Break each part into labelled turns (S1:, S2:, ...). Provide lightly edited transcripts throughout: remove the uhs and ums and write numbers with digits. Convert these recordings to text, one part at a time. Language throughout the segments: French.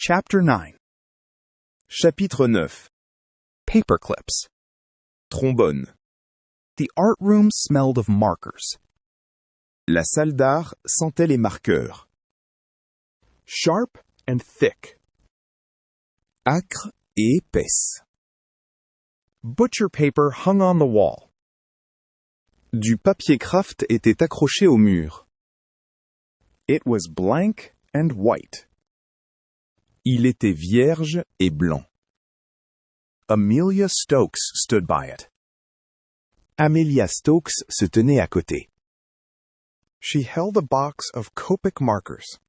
S1: Chapter 9.
S2: Chapitre 9.
S1: Paperclips.
S2: Trombone.
S1: The art room smelled of markers.
S2: La salle d'art sentait les marqueurs.
S1: Sharp and thick.
S2: Âcre et épaisse.
S1: Butcher paper hung on the wall.
S2: Du papier craft était accroché au mur.
S1: It was blank and white.
S2: Il était vierge et blanc.
S1: Amelia Stokes stood by it.
S2: Amelia Stokes se tenait à côté.
S1: She held a box of Copic markers.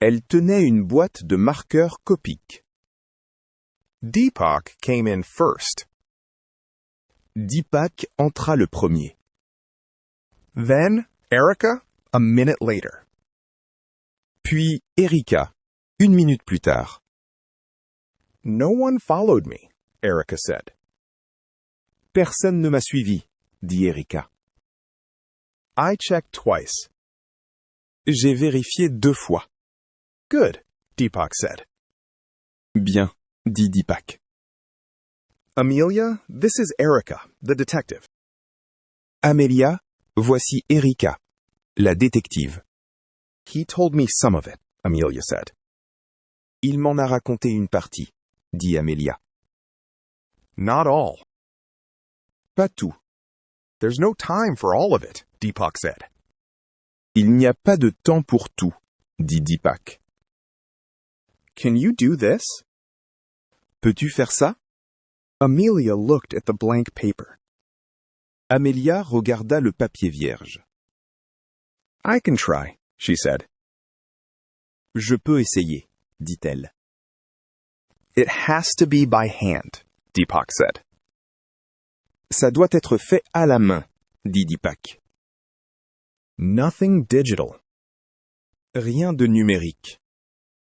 S2: Elle tenait une boîte de marqueurs Copic.
S1: Deepak came in first.
S2: Deepak entra le premier.
S1: Then Erica, a minute later.
S2: Puis Erika, 1 minute plus tard.
S1: No one followed me, Erica said.
S2: Personne ne m'a suivi, dit Erika.
S1: I checked twice.
S2: J'ai vérifié 2 fois.
S1: Good, Deepak said.
S2: Bien, dit Deepak.
S1: Amelia, this is Erica, the detective.
S2: Amelia, voici Erika, la détective.
S1: He told me some of it, Amelia said.
S2: Il m'en a raconté une partie, dit Amelia.
S1: Not all.
S2: Pas tout.
S1: There's no time for all of it, Deepak said.
S2: Il n'y a pas de temps pour tout, dit Deepak.
S1: Can you do this?
S2: Peux-tu faire ça?
S1: Amelia looked at the blank paper.
S2: Amelia regarda le papier vierge.
S1: I can try, she said.
S2: Je peux essayer, dit-elle.
S1: It has to be by hand, Deepak said.
S2: Ça doit être fait à la main, dit Deepak.
S1: Nothing digital.
S2: Rien de numérique.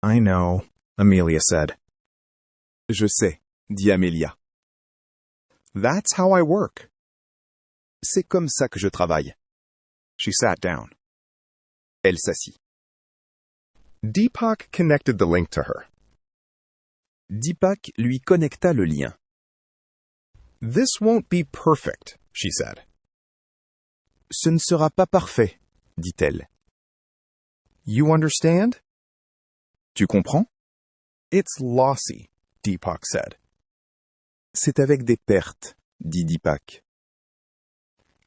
S1: I know, Amelia said.
S2: Je sais, dit Amelia.
S1: That's how I work.
S2: C'est comme ça que je travaille.
S1: She sat down.
S2: Elle s'assit.
S1: Deepak connected the link to her.
S2: Deepak lui connecta le lien.
S1: This won't be perfect, she said.
S2: Ce ne sera pas parfait, dit-elle.
S1: You understand?
S2: Tu comprends?
S1: It's lossy, Deepak said.
S2: C'est avec des pertes, dit Deepak.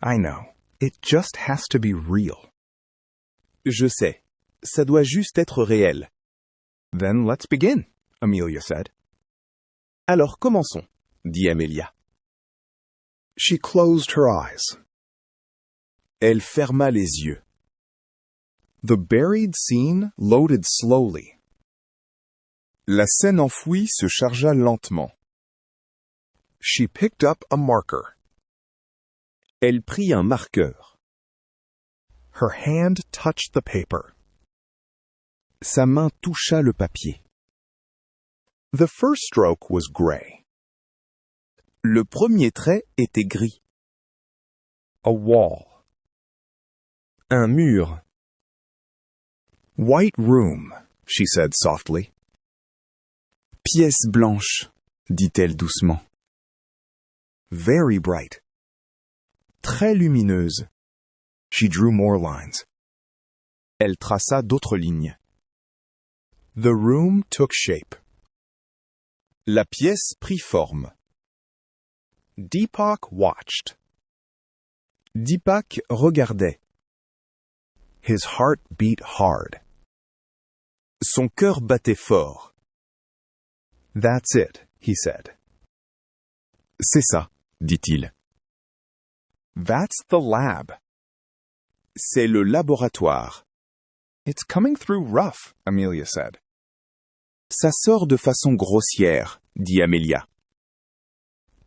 S1: I know. It just has to be real.
S2: Je sais. Ça doit juste être réel.
S1: Then let's begin, Amelia said.
S2: Alors commençons, dit Amelia.
S1: She closed her eyes.
S2: Elle ferma les yeux.
S1: The buried scene loaded slowly.
S2: La scène enfouie se chargea lentement.
S1: She picked up a marker.
S2: Elle prit un marqueur.
S1: Her hand touched the paper.
S2: Sa main toucha le papier.
S1: The first stroke was gray.
S2: Le premier trait était gris.
S1: A wall.
S2: Un mur.
S1: White room, she said softly.
S2: Pièce blanche, dit-elle doucement.
S1: Very bright.
S2: Très lumineuse.
S1: She drew more lines.
S2: Elle traça d'autres lignes.
S1: The room took shape.
S2: La pièce prit forme.
S1: Deepak watched.
S2: Deepak regardait.
S1: His heart beat hard.
S2: Son cœur battait fort.
S1: That's it, he said.
S2: C'est ça, dit-il.
S1: That's the lab.
S2: C'est le laboratoire.
S1: It's coming through rough, Amelia said.
S2: Ça sort de façon grossière, dit Amelia.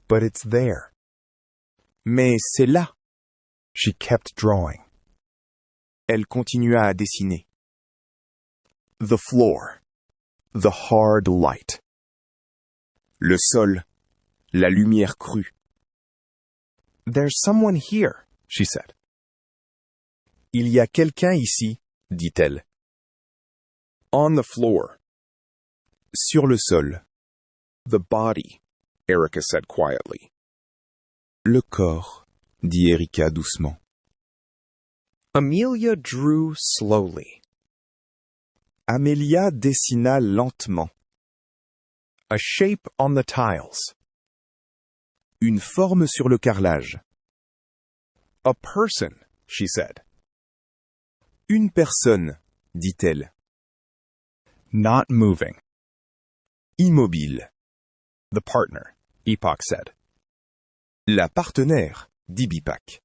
S1: But it's there.
S2: Mais c'est là.
S1: She kept drawing.
S2: Elle continua à dessiner.
S1: The floor. The hard light.
S2: Le sol. La lumière crue.
S1: There's someone here, she said.
S2: Il y a quelqu'un ici, dit-elle.
S1: On the floor.
S2: Sur le sol.
S1: The body, Erica said quietly.
S2: Le corps, dit Erika doucement.
S3: Amelia drew slowly.
S2: Amelia dessina lentement.
S1: A shape on the tiles.
S2: Une forme sur le carrelage.
S1: A person, she said.
S2: Une personne, dit-elle.
S1: Not moving.
S2: Immobile.
S1: The partner, Epoch said.
S2: La partenaire, dit Bipak.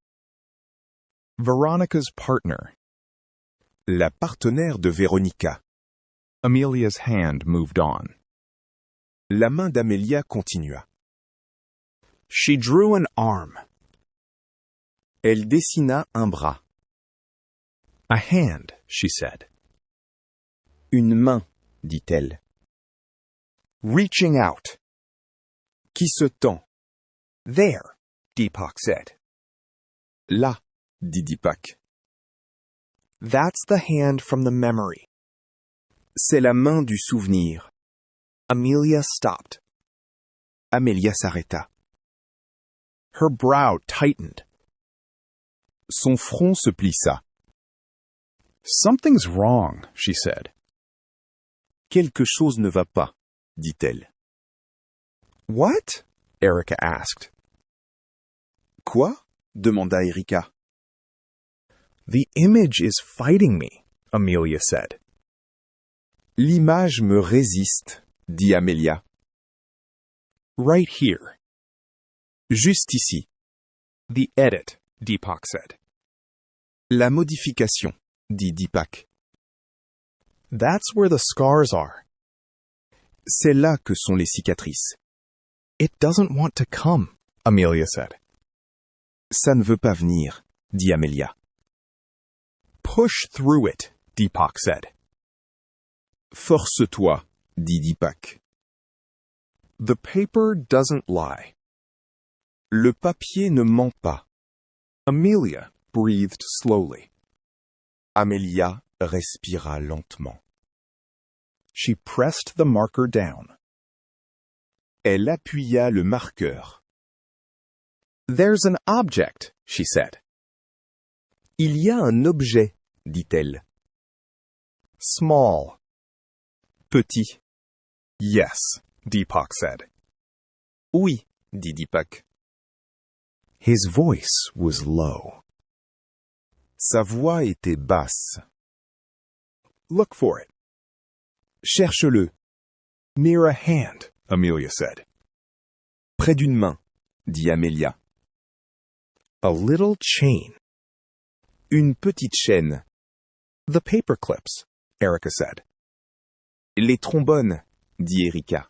S1: Veronica's partner.
S2: La partenaire de Véronica.
S1: Amelia's hand moved on.
S2: La main d'Amelia continua.
S3: She drew an arm.
S2: Elle dessina un bras.
S1: A hand, she said.
S2: Une main, dit-elle.
S1: Reaching out.
S2: Qui se tend.
S1: There, Deepak said.
S2: Là, dit Deepak.
S3: That's the hand from the memory.
S2: C'est la main du souvenir.
S3: Amelia stopped.
S2: Amelia s'arrêta.
S1: Her brow tightened.
S2: Son front se plissa.
S1: Something's wrong, she said.
S2: Quelque chose ne va pas, dit-elle.
S1: What? Erica asked.
S2: Quoi? Demanda Erika.
S1: The image is fighting me, Amelia said.
S2: L'image me résiste, dit Amelia.
S1: Right here.
S2: Juste ici.
S1: The edit, Deepak said.
S2: La modification, dit Deepak.
S1: That's where the scars are.
S2: C'est là que sont les cicatrices.
S1: It doesn't want to come, Amelia said.
S2: Ça ne veut pas venir, dit Amelia.
S1: Push through it, Deepak said.
S2: Force-toi, dit Deepak.
S1: The paper doesn't lie.
S2: Le papier ne ment pas.
S1: Amelia breathed slowly.
S2: Amelia respira lentement.
S1: She pressed the marker down.
S2: Elle appuya le marqueur.
S1: There's an object, she said.
S2: Il y a un objet, dit-elle.
S1: Small.
S2: Petit.
S1: Yes, Deepak said.
S2: Oui, dit Deepak.
S1: His voice was low.
S2: Sa voix était basse.
S1: Look for it.
S2: Cherche-le.
S1: Near a hand, Amelia said.
S2: Près d'une main, dit Amelia.
S1: A little chain.
S2: Une petite chaîne.
S1: The paper clips, Erica said.
S2: Les trombones, dit Erika.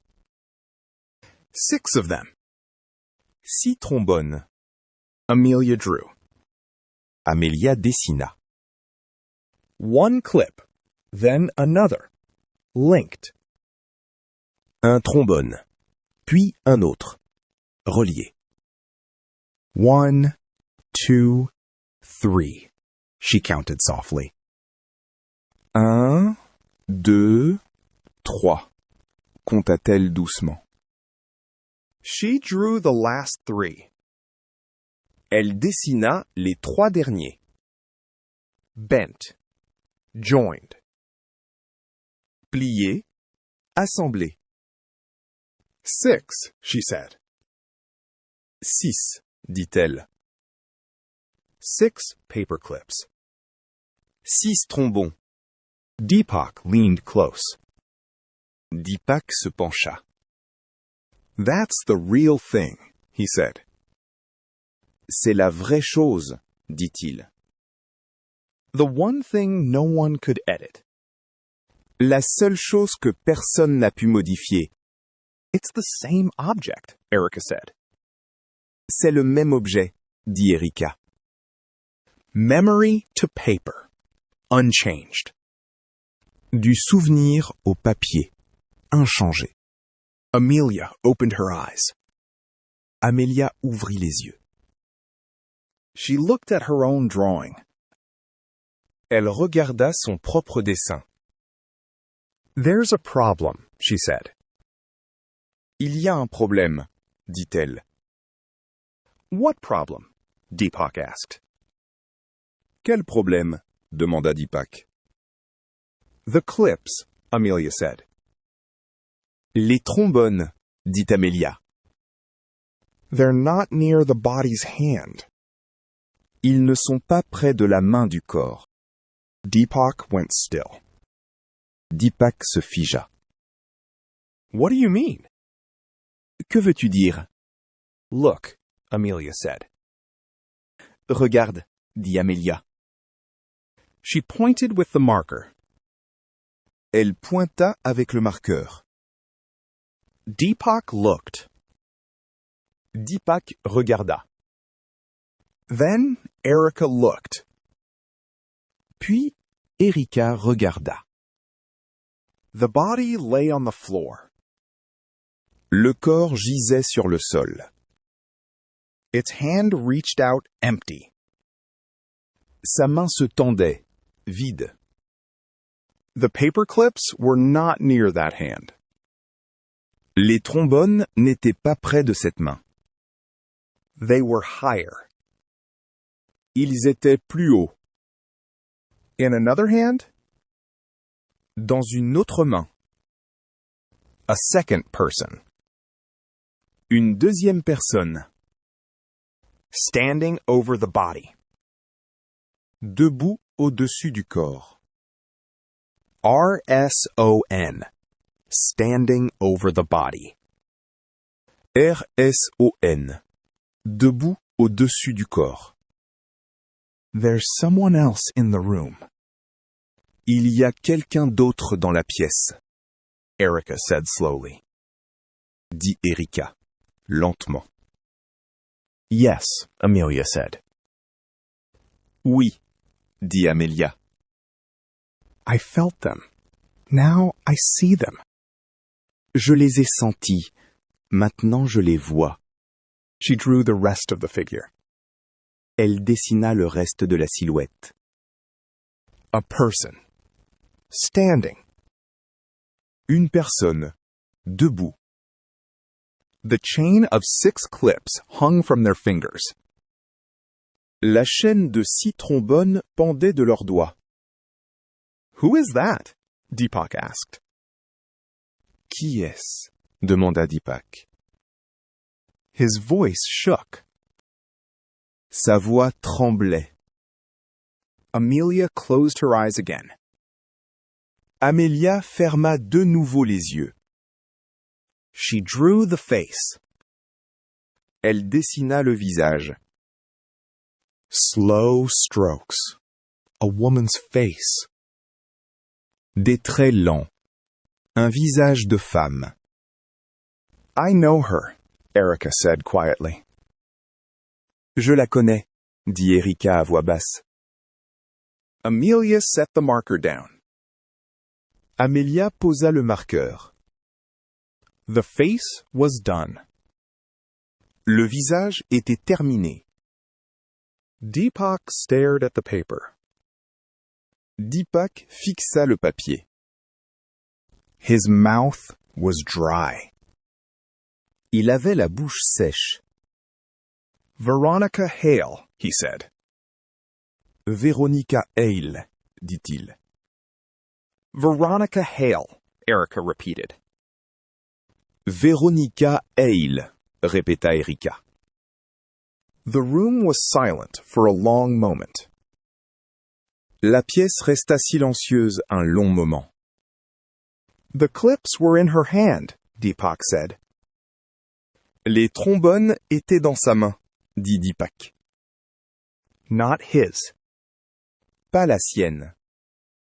S1: 6 of them.
S2: 6 trombones.
S1: Amelia drew.
S2: Amelia dessina.
S1: One clip, then another. Linked.
S2: Un trombone, puis un autre. Relié.
S1: 1, 2, 3, she counted softly.
S2: 1, 2, 3, compta-t-elle doucement.
S1: She drew the last 3.
S2: Elle dessina les 3 derniers.
S1: Bent. Joined.
S2: Plié, assemblé.
S1: 6, she said.
S2: 6, dit-elle.
S1: 6 paper clips.
S2: 6 trombons.
S1: Deepak leaned close.
S2: Deepak se pencha.
S1: That's the real thing, he said.
S2: C'est la vraie chose, dit-il.
S1: The one thing no one could edit.
S2: La seule chose que personne n'a pu modifier.
S1: It's the same object, Erica said.
S2: C'est le même objet, dit Erika.
S1: Memory to paper. Unchanged.
S2: Du souvenir au papier. Inchangé.
S1: Amelia opened her eyes.
S2: Amelia ouvrit les yeux.
S1: She looked at her own drawing.
S2: Elle regarda son propre dessin.
S1: There's a problem, she said.
S2: Il y a un problème, dit-elle.
S1: What problem? Deepak asked.
S2: Quel problème? Demanda Deepak.
S1: The clips, Amelia said.
S2: Les trombones, dit Amelia.
S3: They're not near the body's hand.
S2: Ils ne sont pas près de la main du corps.
S3: Deepak went still.
S2: Deepak se figea.
S1: What do you mean?
S2: Que veux-tu dire?
S1: Look, Amelia said.
S2: Regarde, dit Amelia.
S1: She pointed with the marker.
S2: Elle pointa avec le marqueur.
S1: Deepak looked.
S2: Deepak regarda.
S3: Then Erica looked.
S2: Puis Erika regarda.
S3: The body lay on the floor.
S2: Le corps gisait sur le sol.
S3: Its hand reached out empty.
S2: Sa main se tendait, vide.
S3: The paper clips were not near that hand.
S2: Les trombones n'étaient pas près de cette main.
S3: They were higher.
S2: Ils étaient plus hauts.
S3: In another hand,
S2: Dans une autre main.
S3: a second person,
S2: Une deuxième personne.
S3: standing over the body.
S2: Debout au-dessus du corps.
S3: R-S-O-N. Standing over the body.
S2: R-S-O-N. Debout au-dessus du corps.
S3: There's someone else in the room,
S2: Il y a quelqu'un d'autre dans la pièce,
S3: Erica said slowly.
S2: dit Erika, lentement.
S3: Yes, Amelia said.
S2: Oui, dit Amelia.
S3: I felt them. Now I see them.
S2: Je les ai sentis. Maintenant je les vois.
S3: She drew the rest of the figure.
S2: Elle dessina le reste de la silhouette.
S3: A person. Standing.
S2: Une personne, debout.
S3: The chain of 6 clips hung from their fingers.
S2: La chaîne de 6 trombones pendait de leurs doigts.
S3: Who is that? Deepak asked.
S2: Qui est-ce? Demanda Deepak.
S3: His voice shook.
S2: Sa voix tremblait.
S3: Amelia closed her eyes again.
S2: Amelia ferma de nouveau les yeux.
S3: She drew the face.
S2: Elle dessina le visage.
S3: Slow strokes. A woman's face.
S2: Des traits lents. Un visage de femme.
S3: I know her, Erica said quietly.
S2: Je la connais, dit Erika à voix basse.
S3: Amelia set the marker down.
S2: Amelia posa le marqueur.
S3: The face was done.
S2: Le visage était terminé.
S3: Deepak stared at the paper.
S2: Deepak fixa le papier.
S3: His mouth was dry.
S2: Il avait la bouche sèche.
S3: Veronica Hale, he said.
S2: Véronica Hale, dit-il.
S3: Veronica Hale, Erica repeated.
S2: Véronica Hale, répéta Erika.
S3: The room was silent for a long moment.
S2: La pièce resta silencieuse un long moment.
S3: The clips were in her hand, Deepak said.
S2: Les trombones étaient dans sa main, dit Deepak.
S3: Not his.
S2: Pas la sienne.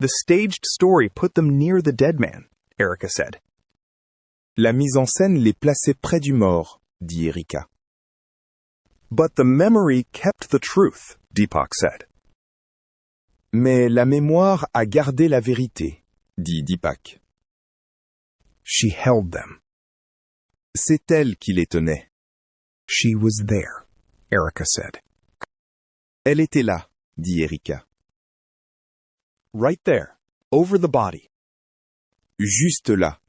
S3: The staged story put them near the dead man, Erica said.
S2: La mise en scène les plaçait près du mort, dit Erika.
S3: But the memory kept the truth, Deepak said.
S2: Mais la mémoire a gardé la vérité, dit Deepak.
S3: She held them.
S2: C'est elle qui les tenait.
S3: She was there, Erica said.
S2: Elle était là, dit Erika.
S3: Right there, over the body.
S2: Juste là,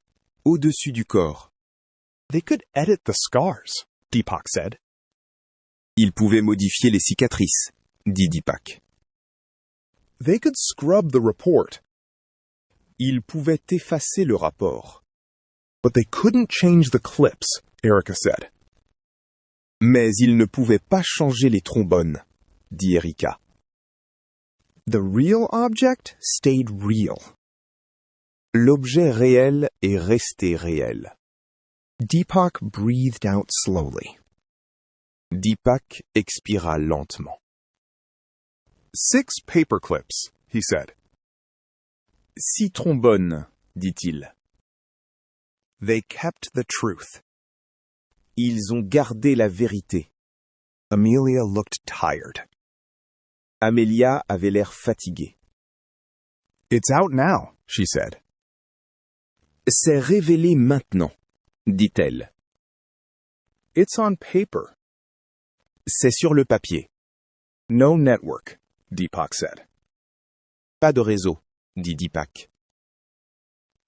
S2: au-dessus du corps.
S1: They could edit the scars, Deepak said.
S2: Ils pouvaient modifier les cicatrices, dit Deepak.
S1: They could scrub the report,
S2: Ils pouvaient effacer le rapport.
S1: but they couldn't change the clips, Erica said.
S2: Mais ils ne pouvaient pas changer les trombones, dit Erika.
S1: The real object stayed real.
S2: L'objet réel est resté réel.
S1: Deepak breathed out slowly.
S2: Deepak expira lentement.
S1: 6 paper clips, he said.
S2: 6 trombones, dit-il.
S1: They kept the truth.
S2: Ils ont gardé la vérité.
S1: Amelia looked tired.
S2: Amelia avait l'air fatiguée.
S1: It's out now, she said.
S2: C'est révélé maintenant, dit-elle.
S1: It's on paper.
S2: C'est sur le papier.
S1: No network, Deepak said.
S2: Pas de réseau, dit Deepak.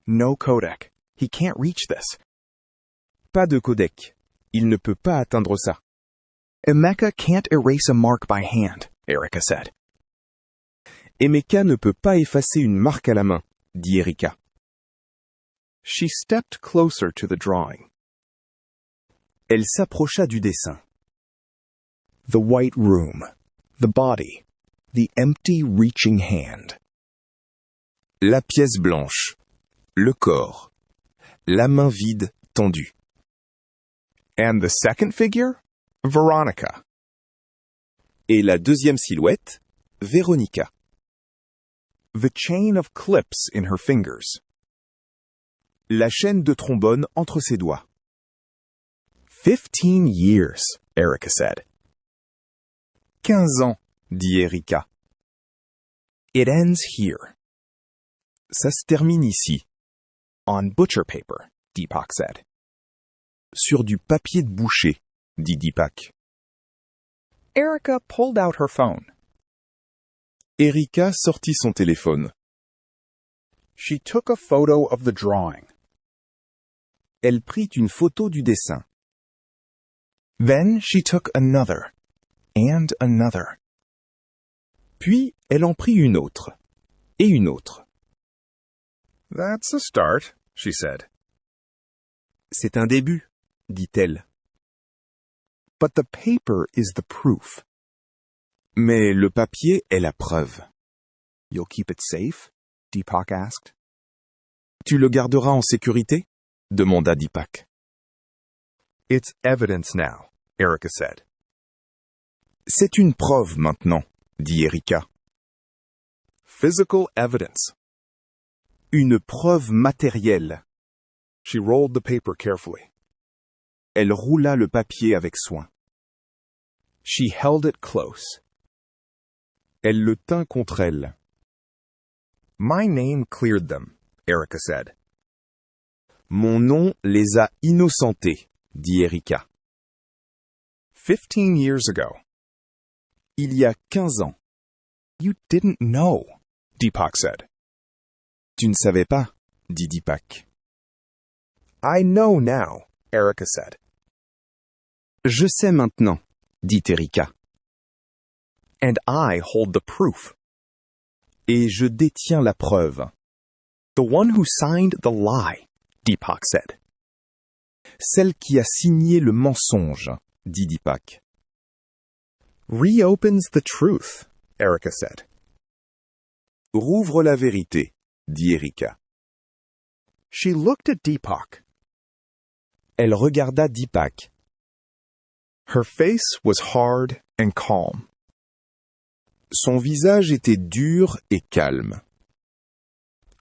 S1: No codec. He can't reach this.
S2: Pas de codec. Il ne peut pas atteindre ça.
S1: Emeka can't erase a mark by hand, Erica said.
S2: Emeka ne peut pas effacer une marque à la main, dit Erika.
S1: She stepped closer to the drawing.
S2: Elle s'approcha du dessin.
S1: The white room, the body, the empty reaching hand.
S2: La pièce blanche, le corps, la main vide tendue.
S1: And the second figure? Veronica.
S2: Et la deuxième silhouette, Véronica.
S1: The chain of clips in her fingers.
S2: La chaîne de trombone entre ses doigts.
S1: 15 years, Erica said.
S2: 15 ans, dit Erika.
S1: It ends here.
S2: Ça se termine ici.
S1: On butcher paper, Deepak said.
S2: Sur du papier de boucher, dit Deepak.
S1: Erica pulled out her phone.
S2: Erika sortit son téléphone.
S1: She took a photo of the drawing.
S2: Elle prit une photo du dessin.
S1: Then she took another, and another.
S2: Puis elle en prit une autre, et une autre.
S1: That's a start, she said.
S2: C'est un début, dit-elle.
S1: But the paper is the proof.
S2: Mais le papier est la preuve.
S1: You'll keep it safe? Deepak asked.
S2: Tu le garderas en sécurité? Demanda Deepak.
S1: It's evidence now, Erica said.
S2: C'est une preuve maintenant, dit Erika.
S1: Physical evidence.
S2: Une preuve matérielle.
S1: She rolled the paper carefully.
S2: Elle roula le papier avec soin.
S1: She held it close.
S2: Elle le tint contre elle.
S1: My name cleared them, Erica said.
S2: Mon nom les a innocentés, dit Erika.
S1: 15 years ago.
S2: Il y a 15 ans.
S1: You didn't know, Deepak said.
S2: Tu ne savais pas, dit Deepak.
S1: I know now, Erica said.
S2: Je sais maintenant, dit Erika.
S1: And I hold the proof.
S2: Et je détiens la preuve.
S1: The one who signed the lie, Deepak said.
S2: Celle qui a signé le mensonge, dit Deepak.
S1: Reopens the truth, Erica said.
S2: Rouvre la vérité, dit Erika.
S1: She looked at Deepak.
S2: Elle regarda Deepak.
S1: Her face was hard and calm.
S2: Son visage était dur et calme.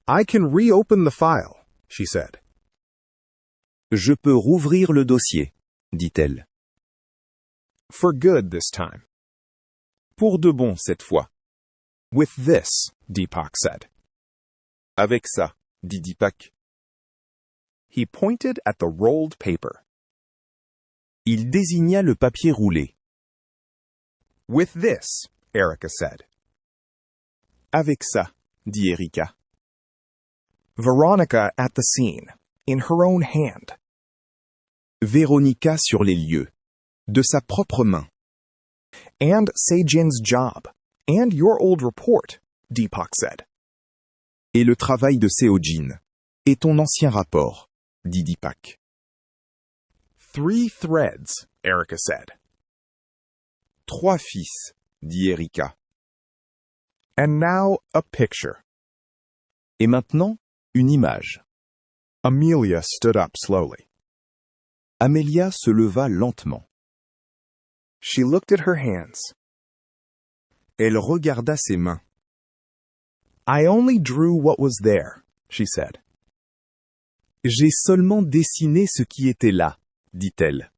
S1: I can reopen the file, she said.
S2: Je peux rouvrir le dossier, dit-elle.
S1: For good this time.
S2: Pour de bon cette fois.
S1: With this, Deepak said.
S2: Avec ça, dit Deepak.
S1: He pointed at the rolled paper.
S2: Il désigna le papier roulé.
S1: With this, Erica said.
S2: Avec ça, dit Erika.
S1: Veronica at the scene, in her own hand.
S2: Véronica sur les lieux. De sa propre main.
S1: And Se-jin's job. And your old report, Deepak said.
S2: Et le travail de Seo-jin. Et ton ancien rapport, dit Deepak.
S1: 3 threads, Erica said.
S2: 3 fils, dit Erika.
S1: And now a picture.
S2: Et maintenant, une image.
S1: Amelia stood up slowly.
S2: Amelia se leva lentement.
S1: She looked at her hands.
S2: Elle regarda ses mains.
S1: I only drew what was there, she said.
S2: J'ai seulement dessiné ce qui était là, dit-elle.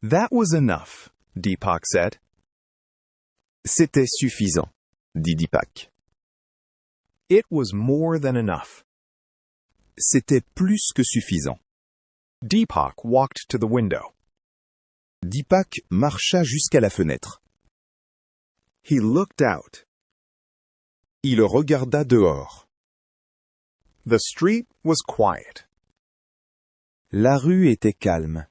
S1: That was enough, Deepak said.
S2: C'était suffisant, dit Deepak.
S1: It was more than enough.
S2: C'était plus que suffisant.
S1: Deepak walked to the window.
S2: Deepak marcha jusqu'à la fenêtre.
S1: He looked out.
S2: Il regarda dehors.
S1: The street was quiet.
S2: La rue était calme.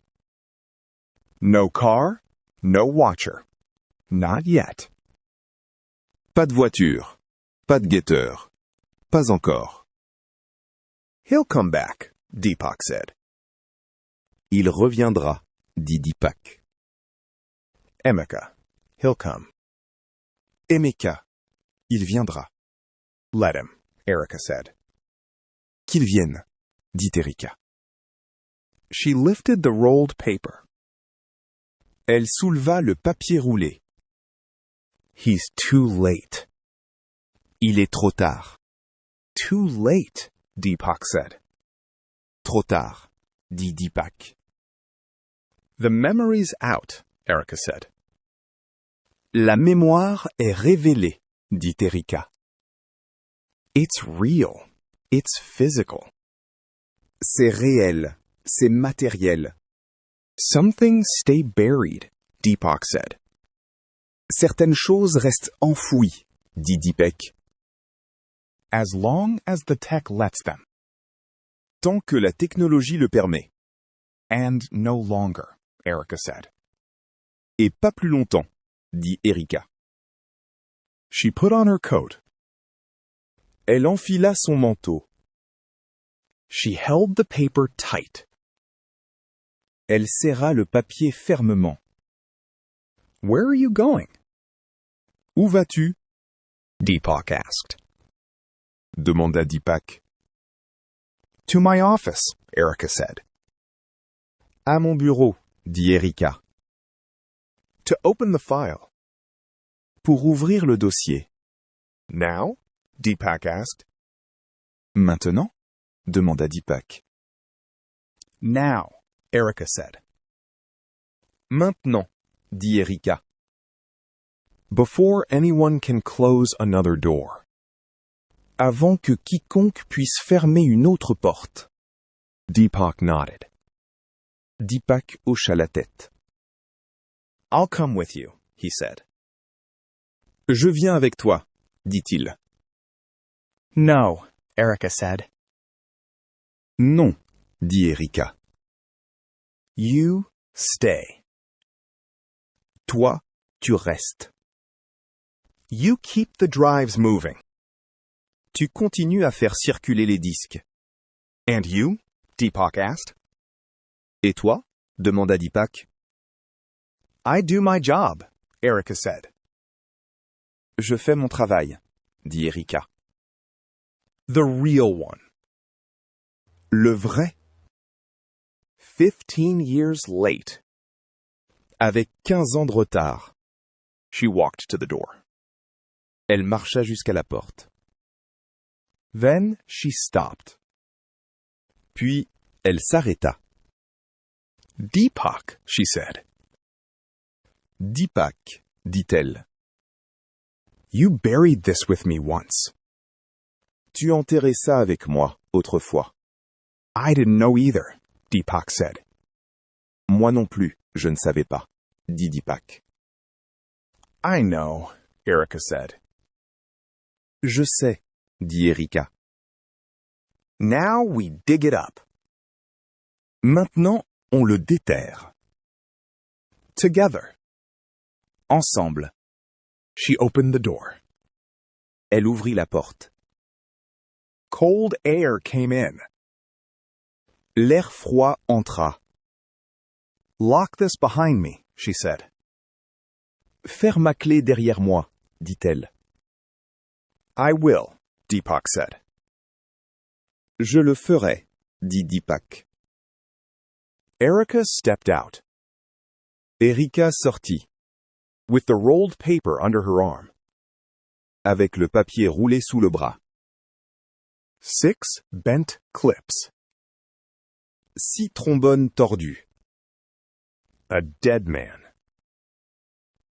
S1: No car, no watcher. Not yet.
S2: Pas de voiture, pas de guetteur, pas encore.
S1: He'll come back, Deepak said.
S2: Il reviendra, dit Deepak.
S1: Emeka, he'll come.
S2: Emeka, il viendra.
S1: Let him, Erica said.
S2: Qu'il vienne, dit Erika.
S1: She lifted the rolled paper.
S2: Elle souleva le papier roulé.
S1: He's too late.
S2: Il est trop tard.
S1: Too late, Deepak said.
S2: Trop tard, dit Deepak.
S1: The memory's out, Erica said.
S2: La mémoire est révélée, dit Erika.
S1: It's real. It's physical.
S2: C'est réel, c'est matériel.
S1: Some things stay buried, Deepak said.
S2: Certaines choses restent enfouies, dit Deepak.
S1: As long as the tech lets them.
S2: Tant que la technologie le permet.
S1: And no longer, Erica said.
S2: Et pas plus longtemps, dit Erika.
S1: She put on her coat.
S2: Elle enfila son manteau.
S1: She held the paper tight.
S2: Elle serra le papier fermement.
S1: Where are you going?
S2: Où vas-tu?
S1: Deepak asked.
S2: Demanda Deepak.
S1: To my office, Erica said.
S2: À mon bureau, dit Erika.
S1: To open the file.
S2: Pour ouvrir le dossier.
S1: Now? Deepak asked.
S2: Maintenant? Demanda Deepak.
S1: Now, Erica said.
S2: Maintenant, dit Erika.
S1: Before anyone can close another door.
S2: Avant que quiconque puisse fermer une autre porte.
S1: Deepak nodded.
S2: Deepak hocha la tête.
S1: I'll come with you, he said.
S2: Je viens avec toi, dit-il.
S1: No, Erica said.
S2: Non, dit Erika.
S1: You stay.
S2: Toi, tu restes.
S1: You keep the drives moving.
S2: Tu continues à faire circuler les disques.
S1: And you? Deepak asked.
S2: Et toi? Demanda Deepak.
S1: I do my job, Erica said.
S2: Je fais mon travail, dit Erika.
S1: The real one.
S2: Le vrai.
S1: 15 years late.
S2: Avec 15 ans de retard.
S1: She walked to the door.
S2: Elle marcha jusqu'à la porte.
S1: Then she stopped.
S2: Puis, elle s'arrêta.
S1: Deepak, she said.
S2: Deepak, dit-elle.
S1: You buried this with me once.
S2: Tu enterrais ça avec moi, autrefois.
S1: I didn't know either, Deepak said.
S2: Moi non plus, je ne savais pas, dit Deepak.
S1: I know, Erica said.
S2: Je sais, dit Erika. Now we dig it up.
S1: Maintenant, on le déterre.
S2: Together.
S1: Ensemble.
S2: She opened the door.
S1: Elle ouvrit la porte.
S2: Cold air came in.
S1: L'air froid entra.
S2: Lock this behind me, she said.
S1: Ferme ma clé derrière moi, dit-elle.
S2: I will, Deepak said.
S1: Je le ferai, dit Deepak.
S2: Erica stepped out.
S1: Erika sortit,
S2: With the rolled paper under her arm.
S1: avec le papier roulé sous le bras.
S2: 6 bent clips.
S1: 6 trombones tordus.
S2: A dead man.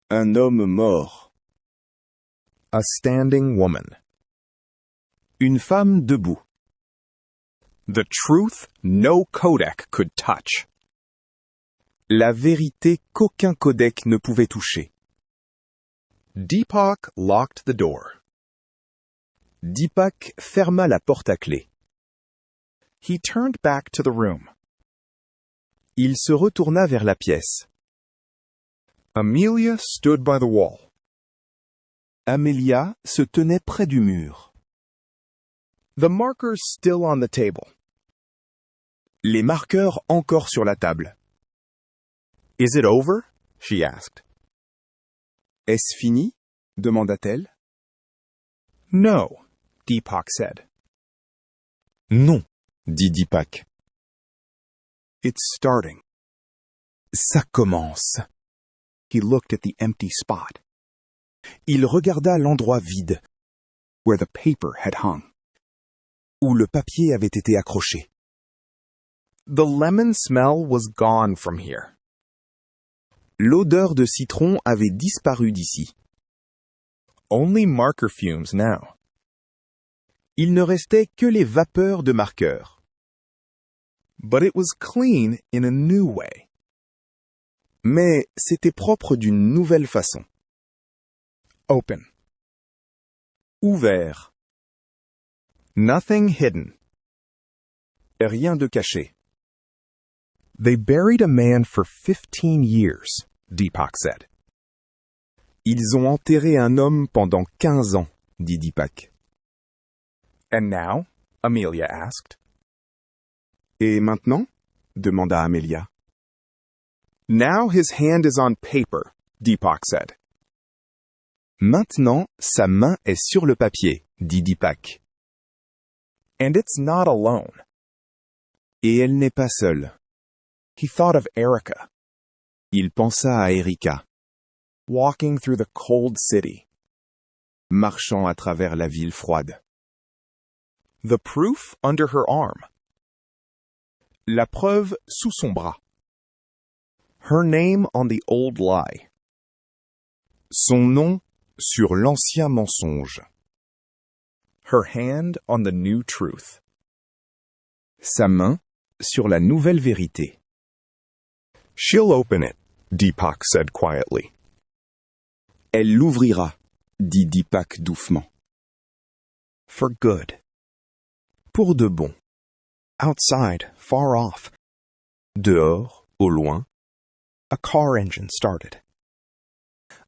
S1: Un homme mort.
S2: A standing woman.
S1: Une femme debout.
S2: The truth no Kodak could touch.
S1: La vérité qu'aucun codec ne pouvait toucher.
S2: Deepak locked the door.
S1: Deepak ferma la porte à clé.
S2: He turned back to the room.
S1: Il se retourna vers la pièce.
S2: Amelia stood by the wall.
S1: Amelia se tenait près du mur.
S2: The markers still on the table.
S1: Les marqueurs encore sur la table.
S2: Is it over? She asked.
S1: Est-ce fini? Demanda-t-elle.
S2: No, Deepak said.
S1: Non, dit Deepak.
S2: It's starting.
S1: Ça commence.
S2: He looked at the empty spot,
S1: Il regarda l'endroit vide,
S2: where the paper had hung.
S1: où le papier avait été accroché.
S2: The lemon smell was gone from here.
S1: L'odeur de citron avait disparu d'ici.
S2: Only marker fumes now.
S1: Il ne restait que les vapeurs de marqueur.
S2: But it was clean in a new way.
S1: Mais c'était propre d'une nouvelle façon.
S2: Open.
S1: Ouvert.
S2: Nothing hidden.
S1: Rien de caché.
S2: They buried a man for 15 years, Deepak said.
S1: Ils ont enterré un homme pendant 15 ans, dit Deepak.
S2: And now? Amelia asked.
S1: Et maintenant? Demanda Amelia.
S2: Now his hand is on paper, Deepak said.
S1: Maintenant, sa main est sur le papier, dit Deepak.
S2: And it's not alone.
S1: Et elle n'est pas seule.
S2: He thought of Erica,
S1: Il pensa à Erika,
S2: walking through the cold city.
S1: marchant à travers la ville froide.
S2: The proof under her arm. La preuve sous son bras. Her name on the old lie.
S1: Son nom sur l'ancien mensonge.
S2: Her hand on the new truth.
S1: Sa main sur la nouvelle vérité.
S2: She'll open it, Deepak said quietly.
S1: Elle l'ouvrira, dit Deepak doucement.
S2: For good.
S1: Pour de bon.
S2: Outside, far off,
S1: Dehors, au loin,
S2: a car engine started.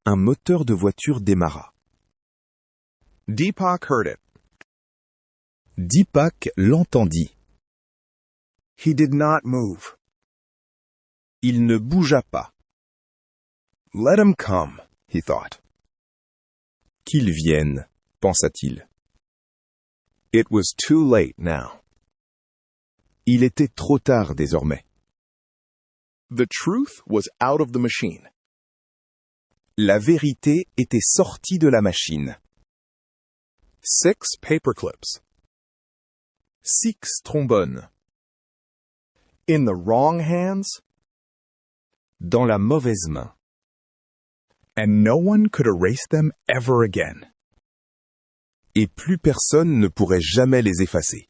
S1: un moteur de voiture démarra.
S2: Deepak heard it.
S1: Deepak l'entendit.
S2: He did not move.
S1: Il ne bougea pas.
S2: Let him come, he thought.
S1: Qu'il vienne, pensa-t-il.
S2: It was too late now.
S1: Il était trop tard désormais.
S2: The truth was out of the machine.
S1: La vérité était sortie de la machine.
S2: 6 paperclips.
S1: 6 trombones.
S2: In the wrong hands,
S1: Dans la mauvaise main.
S2: and no one could erase them ever again.
S1: Et plus personne ne pourrait jamais les effacer.